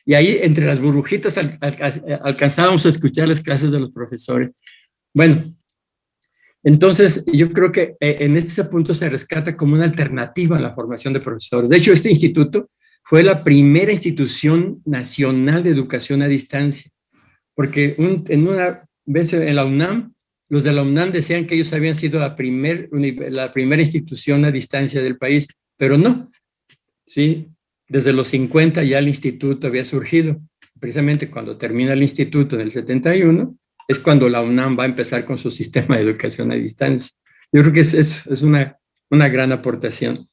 y ahí entre las burbujitas alcanzábamos a escuchar las clases de los profesores. Bueno, entonces yo creo que en este punto se rescata como una alternativa a la formación de profesores. De hecho, este instituto fue la primera institución nacional de educación a distancia, porque en una vez en la UNAM, los de la UNAM decían que ellos habían sido la primera institución a distancia del país, pero no, ¿sí? Desde los 50 ya el instituto había surgido. Precisamente cuando termina el instituto en el 71, es cuando la UNAM va a empezar con su sistema de educación a distancia. Yo creo que es una gran aportación.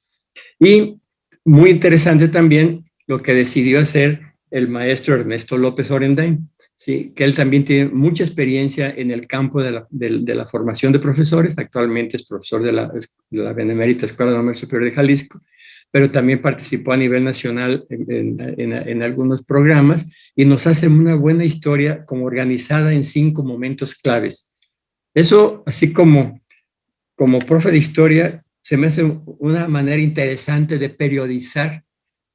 Y muy interesante también lo que decidió hacer el maestro Ernesto López Orendain, ¿sí? Que él también tiene mucha experiencia en el campo de la formación de profesores. Actualmente es profesor de la Benemérita Escuela Normal Superior de Jalisco, pero también participó a nivel nacional en algunos programas y nos hace una buena historia como organizada en 5 momentos claves. Eso, así como profe de historia, se me hace una manera interesante de periodizar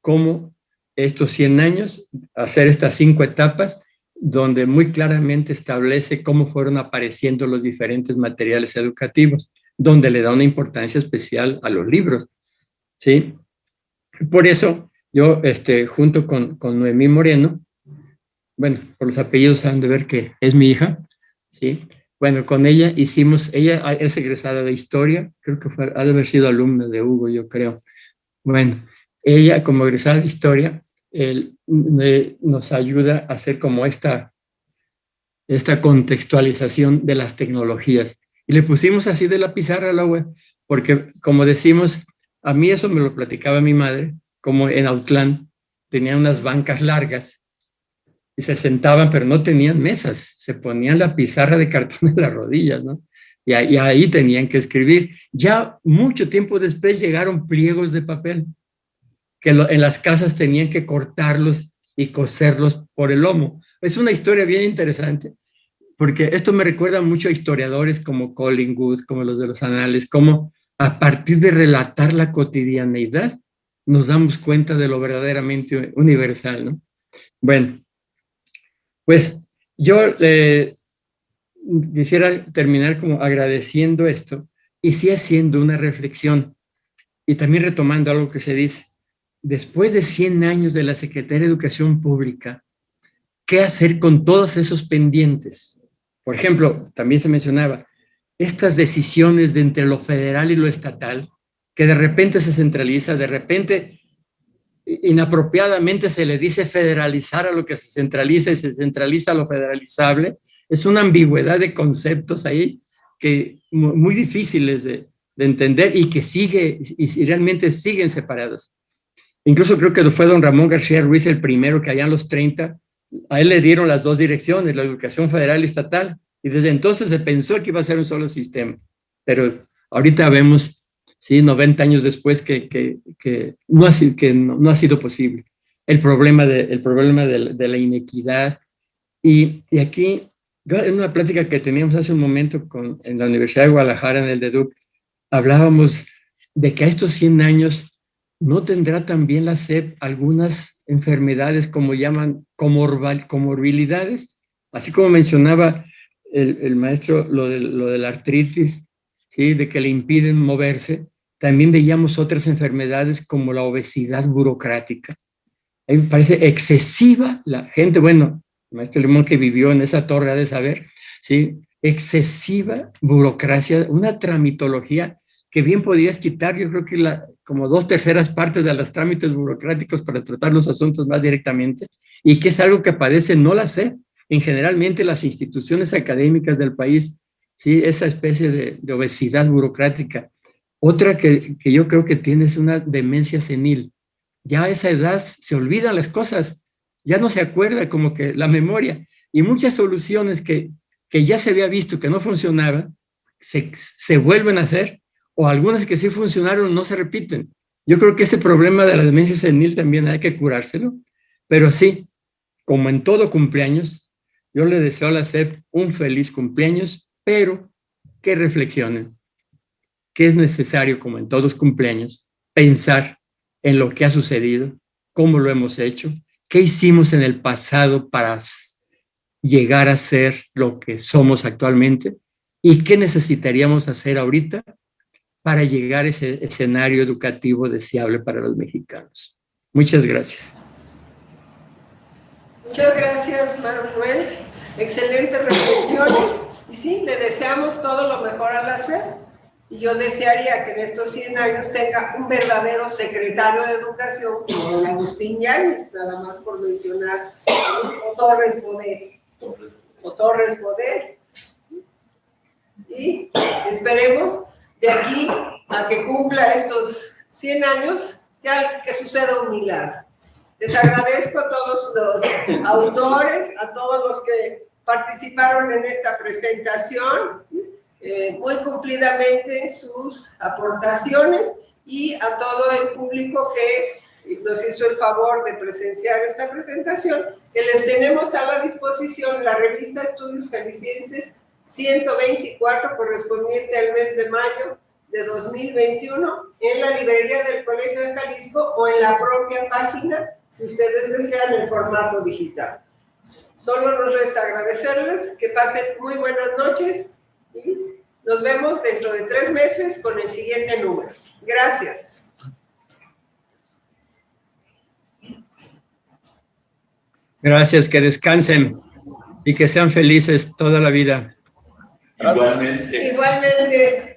cómo estos 100 años, hacer estas 5 etapas, donde muy claramente establece cómo fueron apareciendo los diferentes materiales educativos, donde le da una importancia especial a los libros, ¿sí? Por eso, yo, junto con Noemí Moreno, bueno, por los apellidos han de ver que es mi hija, ¿sí? Bueno, con ella ella es egresada de Historia, creo que ha de haber sido alumna de Hugo, yo creo. Bueno, ella como egresada de Historia, nos ayuda a hacer como esta contextualización de las tecnologías. Y le pusimos así de la pizarra a la web, porque como decimos, a mí eso me lo platicaba mi madre, como en Autlán tenían unas bancas largas y se sentaban, pero no tenían mesas, se ponían la pizarra de cartón en las rodillas, ¿no? Y ahí tenían que escribir. Ya mucho tiempo después llegaron pliegos de papel, que en las casas tenían que cortarlos y coserlos por el lomo. Es una historia bien interesante, porque esto me recuerda mucho a historiadores como Collingwood, como los de los anales, como a partir de relatar la cotidianeidad nos damos cuenta de lo verdaderamente universal, ¿no? Bueno, pues yo quisiera terminar como agradeciendo esto y sí haciendo una reflexión y también retomando algo que se dice. Después de 100 años de la Secretaría de Educación Pública, ¿qué hacer con todos esos pendientes? Por ejemplo, también se mencionaba, estas decisiones de entre lo federal y lo estatal, que de repente se centraliza, de repente inapropiadamente se le dice federalizar a lo que se centraliza y se centraliza a lo federalizable, es una ambigüedad de conceptos ahí que muy difíciles de entender y que y realmente siguen separados. Incluso creo que fue don Ramón García Ruiz el primero que allá en los 30, a él le dieron las 2 direcciones, la educación federal y estatal, y desde entonces se pensó que iba a ser un solo sistema, pero ahorita vemos, sí, 90 años después que no ha sido posible. El problema de la inequidad, y aquí, en una plática que teníamos hace un momento en la Universidad de Guadalajara, en el DEDUC, hablábamos de que a estos 100 años no tendrá también la SEP algunas enfermedades, como llaman comorbilidades, así como mencionaba el maestro lo de la artritis, ¿sí? De que le impiden moverse. También veíamos otras enfermedades como la obesidad burocrática. A mí me parece excesiva la gente, bueno, el maestro Limón que vivió en esa torre ha de saber, ¿sí? Excesiva burocracia, una tramitología que bien podías quitar, yo creo que como 2/3 partes de los trámites burocráticos para tratar los asuntos más directamente, y que es algo que padece, no la sé, en generalmente las instituciones académicas del país, ¿sí? Esa especie de obesidad burocrática. Otra que yo creo que tiene es una demencia senil. Ya a esa edad se olvidan las cosas, ya no se acuerda como que la memoria, y muchas soluciones que ya se había visto que no funcionaban, se vuelven a hacer, o algunas que sí funcionaron no se repiten. Yo creo que ese problema de la demencia senil también hay que curárselo, pero sí, como en todo cumpleaños, yo le deseo a la SEP un feliz cumpleaños, pero que reflexionen que es necesario, como en todos cumpleaños, pensar en lo que ha sucedido, cómo lo hemos hecho, qué hicimos en el pasado para llegar a ser lo que somos actualmente y qué necesitaríamos hacer ahorita para llegar a ese escenario educativo deseable para los mexicanos. Muchas gracias. Muchas gracias, Manuel. Excelentes reflexiones. Y sí, le deseamos todo lo mejor a la SEP. Y yo desearía que en estos 100 años tenga un verdadero secretario de Educación como don Agustín Yáñez, nada más por mencionar, o Torres Bodet. Y esperemos de aquí a que cumpla estos 100 años, ya que suceda un milagro. Les agradezco a todos los autores, a todos los que participaron en esta presentación, muy cumplidamente sus aportaciones, y a todo el público que nos hizo el favor de presenciar esta presentación, que les tenemos a la disposición la revista Estudios Jaliscienses 124, correspondiente al mes de mayo de 2021, en la librería del Colegio de Jalisco o en la propia página, si ustedes desean, en formato digital. Solo nos resta agradecerles, que pasen muy buenas noches y nos vemos dentro de 3 meses con el siguiente número. Gracias. Gracias, que descansen y que sean felices toda la vida. Igualmente. Igualmente.